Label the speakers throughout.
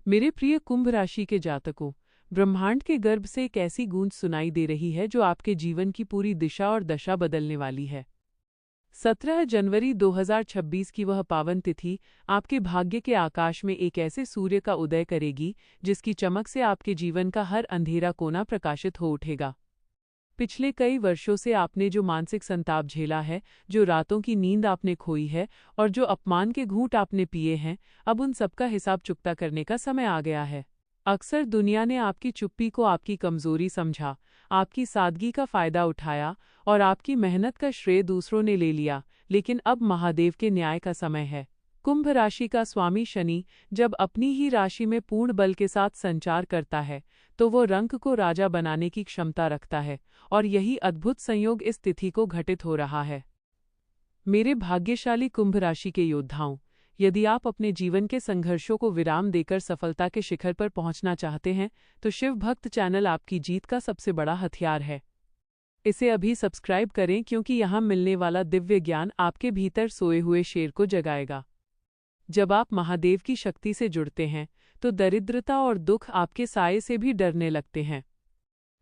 Speaker 1: मेरे प्रिय कुंभ राशि के जातकों, ब्रह्मांड के गर्भ से एक ऐसी गूंज सुनाई दे रही है जो आपके जीवन की पूरी दिशा और दशा बदलने वाली है। 17 जनवरी 2026 की वह पावन तिथि आपके भाग्य के आकाश में एक ऐसे सूर्य का उदय करेगी जिसकी चमक से आपके जीवन का हर अंधेरा कोना प्रकाशित हो उठेगा। पिछले कई वर्षों से आपने जो मानसिक संताप झेला है, जो रातों की नींद आपने खोई है और जो अपमान के घूंट आपने पिए हैं, अब उन सबका हिसाब चुकता करने का समय आ गया है। अक्सर दुनिया ने आपकी चुप्पी को आपकी कमजोरी समझा, आपकी सादगी का फायदा उठाया और आपकी मेहनत का श्रेय दूसरों ने ले लिया, लेकिन अब महादेव के न्याय का समय है। कुंभ राशि का स्वामी शनि जब अपनी ही राशि में पूर्ण बल के साथ संचार करता है, तो वो रंक को राजा बनाने की क्षमता रखता है और यही अद्भुत संयोग इस तिथि को घटित हो रहा है। मेरे भाग्यशाली कुंभ राशि के योद्धाओं, यदि आप अपने जीवन के संघर्षों को विराम देकर सफलता के शिखर पर पहुंचना चाहते हैं, तो शिव भक्त चैनल आपकी जीत का सबसे बड़ा हथियार है। इसे अभी सब्सक्राइब करें क्योंकि यहाँ मिलने वाला दिव्य ज्ञान आपके भीतर सोए हुए शेर को जगाएगा। जब आप महादेव की शक्ति से जुड़ते हैं, तो दरिद्रता और दुख आपके साये से भी डरने लगते हैं।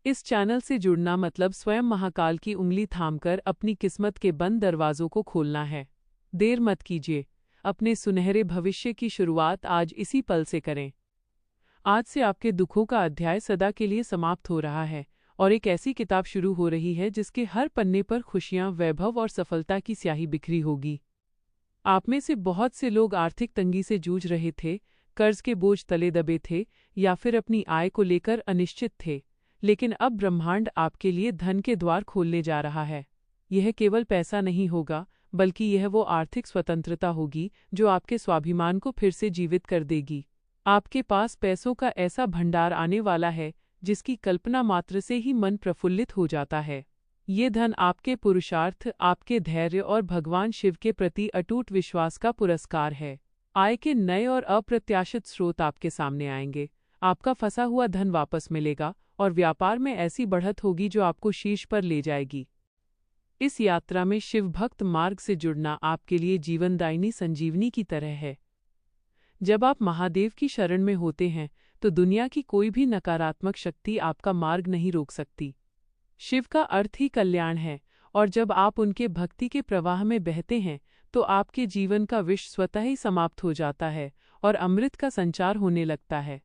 Speaker 1: इस चैनल से जुड़ना मतलब स्वयं महाकाल की उंगली थामकर अपनी किस्मत के बंद दरवाजों को खोलना है। देर मत कीजिए, अपने सुनहरे भविष्य की शुरुआत आज इसी पल से करें। आज से आपके दुखों का अध्याय सदा के लिए समाप्त हो रहा है और एक ऐसी किताब शुरू हो रही है जिसके हर पन्ने पर खुशियां, वैभव और सफलता की स्याही बिखरी होगी। आप में से बहुत से लोग आर्थिक तंगी से जूझ रहे थे, कर्ज के बोझ तले दबे थे या फिर अपनी आय को लेकर अनिश्चित थे, लेकिन अब ब्रह्मांड आपके लिए धन के द्वार खोलने जा रहा है। यह केवल पैसा नहीं होगा, बल्कि यह वो आर्थिक स्वतंत्रता होगी जो आपके स्वाभिमान को फिर से जीवित कर देगी। आपके पास पैसों का ऐसा भंडार आने वाला है जिसकी कल्पना मात्र से ही मन प्रफुल्लित हो जाता है। ये धन आपके पुरुषार्थ, आपके धैर्य और भगवान शिव के प्रति अटूट विश्वास का पुरस्कार है। आय के नए और अप्रत्याशित स्रोत आपके सामने आएंगे, आपका फंसा हुआ धन वापस मिलेगा और व्यापार में ऐसी बढ़त होगी जो आपको शीर्ष पर ले जाएगी। इस यात्रा में शिव भक्त मार्ग से जुड़ना आपके लिए जीवनदायिनी संजीवनी की तरह है। जब आप महादेव की शरण में होते हैं, तो दुनिया की कोई भी नकारात्मक शक्ति आपका मार्ग नहीं रोक सकती। शिव का अर्थ ही कल्याण है और जब आप उनके भक्ति के प्रवाह में बहते हैं, तो आपके जीवन का विष स्वतः ही समाप्त हो जाता है और अमृत का संचार होने लगता है।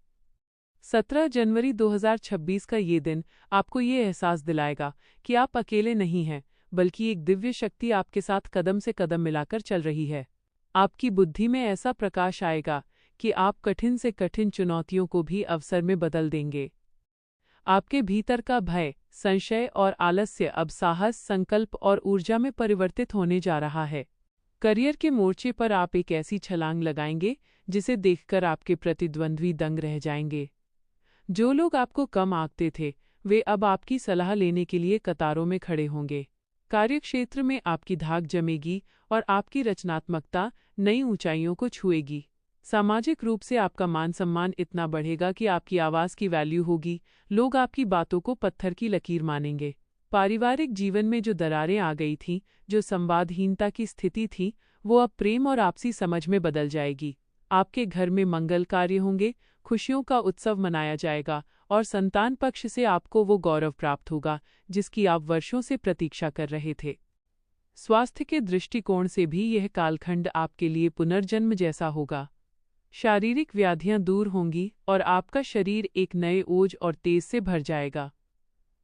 Speaker 1: 17 जनवरी 2026 का ये दिन आपको ये एहसास दिलाएगा कि आप अकेले नहीं हैं, बल्कि एक दिव्य शक्ति आपके साथ कदम से कदम मिलाकर चल रही है। आपकी बुद्धि में ऐसा प्रकाश आएगा कि आप कठिन से कठिन चुनौतियों को भी अवसर में बदल देंगे। आपके भीतर का भय, संशय और आलस्य अब साहस, संकल्प और ऊर्जा में परिवर्तित होने जा रहा है। करियर के मोर्चे पर आप एक ऐसी छलांग लगाएंगे जिसे देखकर आपके प्रतिद्वंद्वी दंग रह जाएंगे। जो लोग आपको कम आंकते थे, वे अब आपकी सलाह लेने के लिए कतारों में खड़े होंगे। कार्यक्षेत्र में आपकी धाक जमेगी और आपकी रचनात्मकता नई ऊंचाइयों को छुएगी। सामाजिक रूप से आपका मान सम्मान इतना बढ़ेगा कि आपकी आवाज़ की वैल्यू होगी, लोग आपकी बातों को पत्थर की लकीर मानेंगे। पारिवारिक जीवन में जो दरारें आ गई थीं, जो संवादहीनता की स्थिति थी, वो अब प्रेम और आपसी समझ में बदल जाएगी। आपके घर में मंगल कार्य होंगे, खुशियों का उत्सव मनाया जाएगा और संतान पक्ष से आपको वो गौरव प्राप्त होगा जिसकी आप वर्षों से प्रतीक्षा कर रहे थे। स्वास्थ्य के दृष्टिकोण से भी यह कालखंड आपके लिए पुनर्जन्म जैसा होगा। शारीरिक व्याधियां दूर होंगी और आपका शरीर एक नए ओज और तेज से भर जाएगा।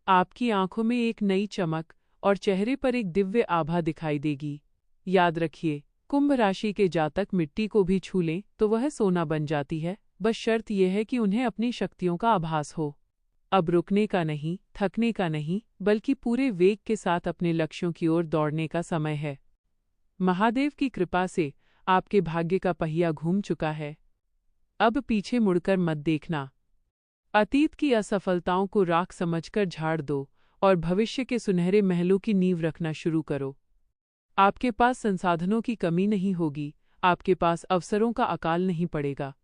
Speaker 1: आपकी आंखों में एक नई चमक और चेहरे पर एक दिव्य आभा दिखाई देगी। याद रखिए, कुंभ राशि के जातक मिट्टी को भी छू लें तो वह सोना बन जाती है, बस शर्त यह है कि उन्हें अपनी शक्तियों का आभास हो। अब रुकने का नहीं, थकने का नहीं, बल्कि पूरे वेग के साथ अपने लक्ष्यों की ओर दौड़ने का समय है। महादेव की कृपा से आपके भाग्य का पहिया घूम चुका है। अब पीछे मुड़कर मत देखना। अतीत की असफलताओं को राख समझकर झाड़ दो और भविष्य के सुनहरे महलों की नींव रखना शुरू करो। आपके पास संसाधनों की कमी नहीं होगी, आपके पास अवसरों का अकाल नहीं पड़ेगा।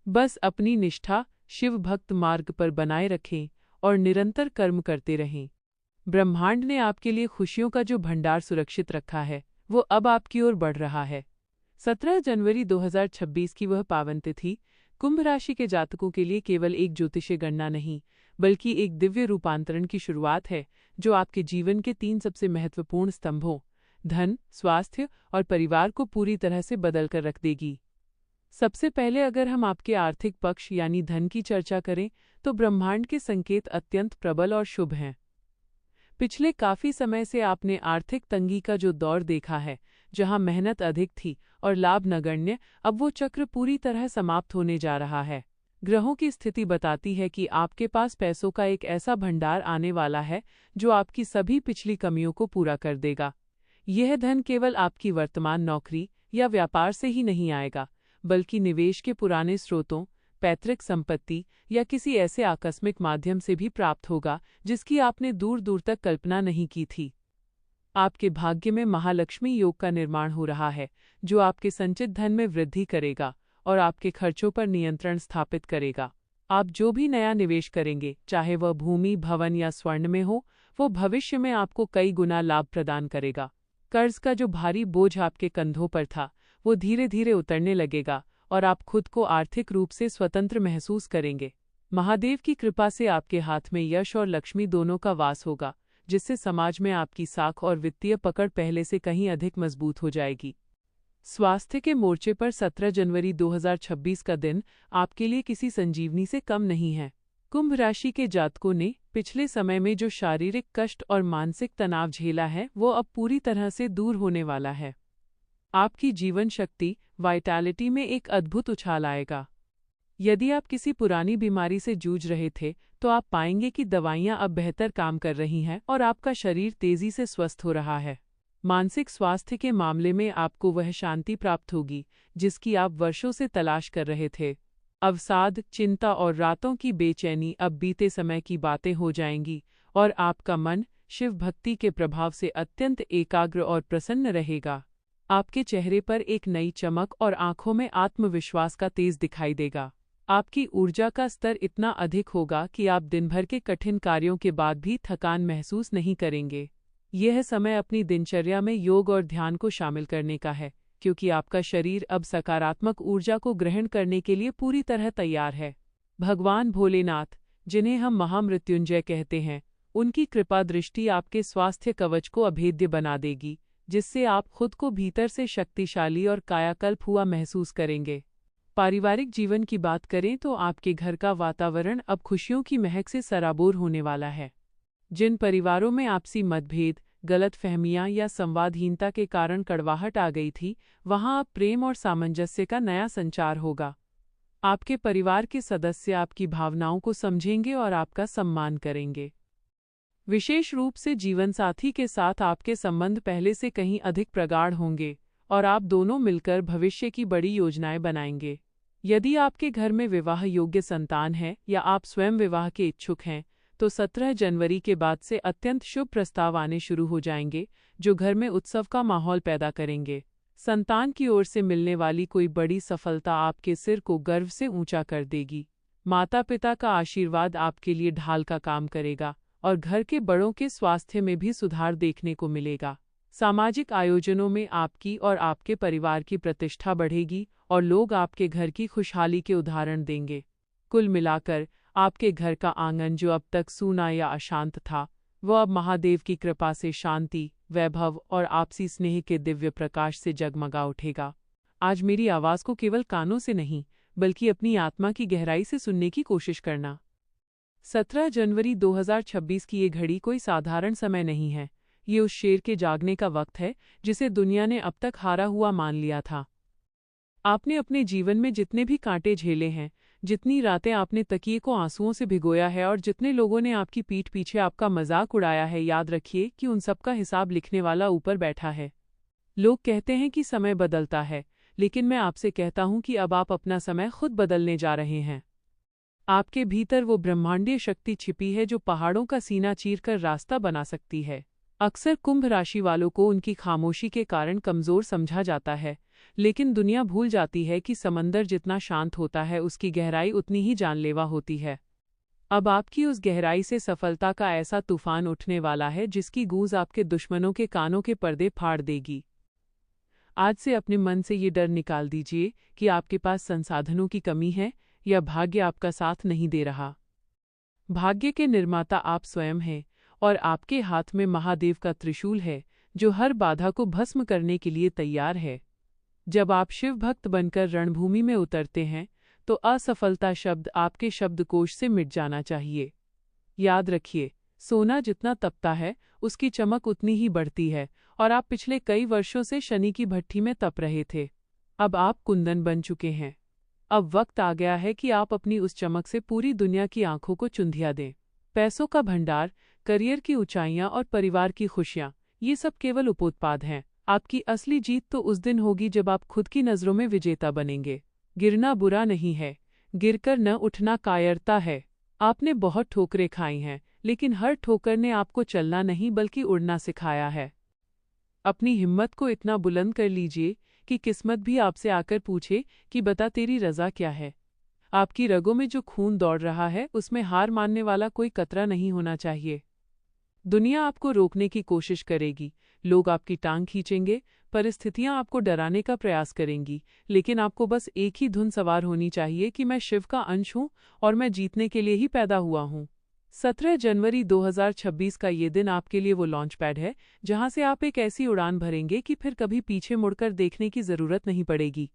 Speaker 1: बस अपनी निष्ठा शिव भक्त मार्ग पर बनाए रखें और निरंतर कर्म करते रहें। ब्रह्मांड ने आपके लिए खुशियों का जो भंडार सुरक्षित रखा है, वो अब आपकी ओर बढ़ रहा है। 17 जनवरी 2026 की वह पावन तिथि कुंभ राशि के जातकों के लिए केवल एक ज्योतिषीय गणना नहीं, बल्कि एक दिव्य रूपांतरण की शुरुआत है, जो आपके जीवन के 3 सबसे महत्वपूर्ण स्तंभों धन, स्वास्थ्य और परिवार को पूरी तरह से बदल कर रख देगी। सबसे पहले अगर हम आपके आर्थिक पक्ष यानी धन की चर्चा करें, तो ब्रह्मांड के संकेत अत्यंत प्रबल और शुभ हैं। पिछले काफी समय से आपने आर्थिक तंगी का जो दौर देखा है, जहां मेहनत अधिक थी और लाभ नगण्य, अब वो चक्र पूरी तरह समाप्त होने जा रहा है। ग्रहों की स्थिति बताती है कि आपके पास पैसों का एक ऐसा भंडार आने वाला है जो आपकी सभी पिछली कमियों को पूरा कर देगा। यह धन केवल आपकी वर्तमान नौकरी या व्यापार से ही नहीं आएगा, बल्कि निवेश के पुराने स्रोतों, पैतृक संपत्ति या किसी ऐसे आकस्मिक माध्यम से भी प्राप्त होगा जिसकी आपने दूर दूर तक कल्पना नहीं की थी। आपके भाग्य में महालक्ष्मी योग का निर्माण हो रहा है, जो आपके संचित धन में वृद्धि करेगा और आपके खर्चों पर नियंत्रण स्थापित करेगा। आप जो भी नया निवेश करेंगे, चाहे वह भूमि, भवन या स्वर्ण में हो, वो भविष्य में आपको कई गुना लाभ प्रदान करेगा। कर्ज का जो भारी बोझ आपके कंधों पर था, वो धीरे धीरे उतरने लगेगा और आप खुद को आर्थिक रूप से स्वतंत्र महसूस करेंगे। महादेव की कृपा से आपके हाथ में यश और लक्ष्मी दोनों का वास होगा, जिससे समाज में आपकी साख और वित्तीय पकड़ पहले से कहीं अधिक मजबूत हो जाएगी। स्वास्थ्य के मोर्चे पर 17 जनवरी 2026 का दिन आपके लिए किसी संजीवनी से कम नहीं है। कुंभ राशि के जातकों ने पिछले समय में जो शारीरिक कष्ट और मानसिक तनाव झेला है, वो अब पूरी तरह से दूर होने वाला है। आपकी जीवन शक्ति, वाइटैलिटी में एक अद्भुत उछाल आएगा। यदि आप किसी पुरानी बीमारी से जूझ रहे थे, तो आप पाएंगे कि दवाइयां अब बेहतर काम कर रही हैं और आपका शरीर तेजी से स्वस्थ हो रहा है। मानसिक स्वास्थ्य के मामले में आपको वह शांति प्राप्त होगी जिसकी आप वर्षों से तलाश कर रहे थे। अवसाद, चिंता और रातों की बेचैनी अब बीते समय की बातें हो जाएंगी और आपका मन शिव भक्ति के प्रभाव से अत्यंत एकाग्र और प्रसन्न रहेगा। आपके चेहरे पर एक नई चमक और आंखों में आत्मविश्वास का तेज दिखाई देगा। आपकी ऊर्जा का स्तर इतना अधिक होगा कि आप दिन भर के कठिन कार्यों के बाद भी थकान महसूस नहीं करेंगे। यह समय अपनी दिनचर्या में योग और ध्यान को शामिल करने का है, क्योंकि आपका शरीर अब सकारात्मक ऊर्जा को ग्रहण करने के लिए पूरी तरह तैयार है। भगवान भोलेनाथ, जिन्हें हम महामृत्युंजय कहते हैं, उनकी कृपा दृष्टि आपके स्वास्थ्य कवच को अभेद्य बना देगी, जिससे आप खुद को भीतर से शक्तिशाली और कायाकल्प हुआ महसूस करेंगे। पारिवारिक जीवन की बात करें तो आपके घर का वातावरण अब खुशियों की महक से सराबोर होने वाला है। जिन परिवारों में आपसी मतभेद, गलतफहमियां या संवादहीनता के कारण कड़वाहट आ गई थी, वहां अब प्रेम और सामंजस्य का नया संचार होगा। आपके परिवार के सदस्य आपकी भावनाओं को समझेंगे और आपका सम्मान करेंगे। विशेष रूप से जीवनसाथी के साथ आपके संबंध पहले से कहीं अधिक प्रगाढ़ होंगे और आप दोनों मिलकर भविष्य की बड़ी योजनाएं बनाएंगे। यदि आपके घर में विवाह योग्य संतान है या आप स्वयं विवाह के इच्छुक हैं, तो 17 जनवरी के बाद से अत्यंत शुभ प्रस्ताव आने शुरू हो जाएंगे, जो घर में उत्सव का माहौल पैदा करेंगे। संतान की ओर से मिलने वाली कोई बड़ी सफलता आपके सिर को गर्व से ऊंचा कर देगी। माता पिता का आशीर्वाद आपके लिए ढाल का काम करेगा और घर के बड़ों के स्वास्थ्य में भी सुधार देखने को मिलेगा। सामाजिक आयोजनों में आपकी और आपके परिवार की प्रतिष्ठा बढ़ेगी और लोग आपके घर की खुशहाली के उदाहरण देंगे। कुल मिलाकर आपके घर का आंगन, जो अब तक सूना या अशांत था, वह अब महादेव की कृपा से शांति, वैभव और आपसी स्नेह के दिव्य प्रकाश से जगमगा उठेगा। आज मेरी आवाज़ को केवल कानों से नहीं, बल्कि अपनी आत्मा की गहराई से सुनने की कोशिश करना। 17 जनवरी 2026 की ये घड़ी कोई साधारण समय नहीं है। ये उस शेर के जागने का वक्त है जिसे दुनिया ने अब तक हारा हुआ मान लिया था। आपने अपने जीवन में जितने भी कांटे झेले हैं, जितनी रातें आपने तकिए को आंसुओं से भिगोया है और जितने लोगों ने आपकी पीठ पीछे आपका मजाक उड़ाया है, याद रखिए कि उन सब का हिसाब लिखने वाला ऊपर बैठा है। लोग कहते हैं कि समय बदलता है, लेकिन मैं आपसे कहता हूं कि अब आप अपना समय खुद बदलने जा रहे हैं। आपके भीतर वो ब्रह्मांडीय शक्ति छिपी है जो पहाड़ों का सीना चीरकर रास्ता बना सकती है। अक्सर कुंभ राशि वालों को उनकी खामोशी के कारण कमजोर समझा जाता है, लेकिन दुनिया भूल जाती है कि समंदर जितना शांत होता है, उसकी गहराई उतनी ही जानलेवा होती है। अब आपकी उस गहराई से सफलता का ऐसा तूफान उठने वाला है जिसकी गूंज आपके दुश्मनों के कानों के पर्दे फाड़ देगी। आज से अपने मन से ये डर निकाल दीजिए कि आपके पास संसाधनों की कमी है या भाग्य आपका साथ नहीं दे रहा। भाग्य के निर्माता आप स्वयं हैं और आपके हाथ में महादेव का त्रिशूल है जो हर बाधा को भस्म करने के लिए तैयार है। जब आप शिव भक्त बनकर रणभूमि में उतरते हैं तो असफलता शब्द आपके शब्दकोश से मिट जाना चाहिए। याद रखिए, सोना जितना तपता है उसकी चमक उतनी ही बढ़ती है और आप पिछले कई वर्षों से शनि की भट्ठी में तप रहे थे। अब आप कुंदन बन चुके हैं। अब वक्त आ गया है कि आप अपनी उस चमक से पूरी दुनिया की आंखों को चुंधिया दें। पैसों का भंडार, करियर की ऊंचाइयां और परिवार की खुशियां, ये सब केवल उपोत्पाद हैं। आपकी असली जीत तो उस दिन होगी जब आप खुद की नज़रों में विजेता बनेंगे। गिरना बुरा नहीं है, गिरकर न उठना कायरता है। आपने बहुत ठोकरें खाई हैं, लेकिन हर ठोकर ने आपको चलना नहीं बल्कि उड़ना सिखाया है। अपनी हिम्मत को इतना बुलंद कर लीजिए कि किस्मत भी आपसे आकर पूछे कि बता तेरी रज़ा क्या है। आपकी रगों में जो खून दौड़ रहा है उसमें हार मानने वाला कोई कतरा नहीं होना चाहिए। दुनिया आपको रोकने की कोशिश करेगी, लोग आपकी टांग खींचेंगे, परिस्थितियां आपको डराने का प्रयास करेंगी, लेकिन आपको बस एक ही धुन सवार होनी चाहिए कि मैं शिव का अंश हूं और मैं जीतने के लिए ही पैदा हुआ हूं। 17 जनवरी 2026 का ये दिन आपके लिए वो लॉन्च पैड है जहां से आप एक ऐसी उड़ान भरेंगे कि फिर कभी पीछे मुड़कर देखने की जरूरत नहीं पड़ेगी।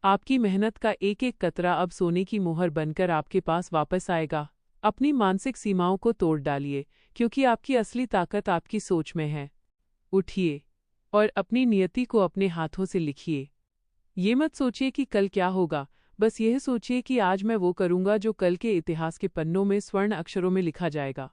Speaker 1: आपकी मेहनत का एक एक कतरा अब सोने की मोहर बनकर आपके पास वापस आएगा। अपनी मानसिक सीमाओं को तोड़ डालिए, क्योंकि आपकी असली ताकत आपकी सोच में है। उठिए और अपनी नियति को अपने हाथों से लिखिए। ये मत सोचिए कि कल क्या होगा, बस यह सोचिए कि आज मैं वो करूंगा जो कल के इतिहास के पन्नों में स्वर्ण अक्षरों में लिखा जाएगा।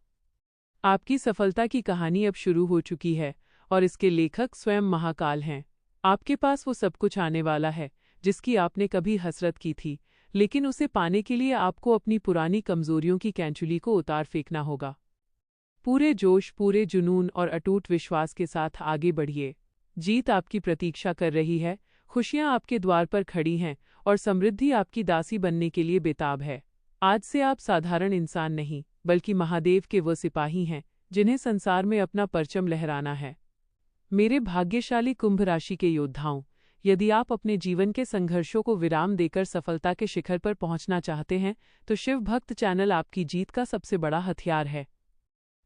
Speaker 1: आपकी सफलता की कहानी अब शुरू हो चुकी है और इसके लेखक स्वयं महाकाल हैं। आपके पास वो सब कुछ आने वाला है जिसकी आपने कभी हसरत की थी, लेकिन उसे पाने के लिए आपको अपनी पुरानी कमजोरियों की कैंचुली को उतार फेंकना होगा। पूरे जोश, पूरे जुनून और अटूट विश्वास के साथ आगे बढ़िए। जीत आपकी प्रतीक्षा कर रही है, खुशियां आपके द्वार पर खड़ी हैं और समृद्धि आपकी दासी बनने के लिए बेताब है। आज से आप साधारण इंसान नहीं, बल्कि महादेव के वो सिपाही हैं जिन्हें संसार में अपना परचम लहराना है। मेरे भाग्यशाली कुंभ राशि के योद्धाओं, यदि आप अपने जीवन के संघर्षों को विराम देकर सफलता के शिखर पर पहुंचना चाहते हैं, तो शिव भक्त चैनल आपकी जीत का सबसे बड़ा हथियार है।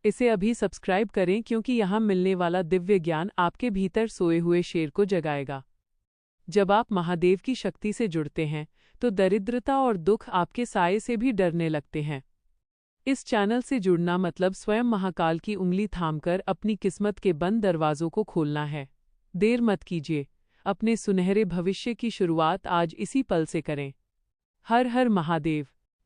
Speaker 1: इसे अभी सब्सक्राइब करें, क्योंकि यहाँ मिलने वाला दिव्य ज्ञान आपके भीतर सोए हुए शेर को जगाएगा। जब आप महादेव की शक्ति से जुड़ते हैं तो दरिद्रता और दुख आपके साये से भी डरने लगते हैं। इस चैनल से जुड़ना मतलब स्वयं महाकाल की उंगली थामकर अपनी किस्मत के बंद दरवाजों को खोलना है। देर मत कीजिए, अपने सुनहरे भविष्य की शुरुआत आज इसी पल से करें। हर हर महादेव।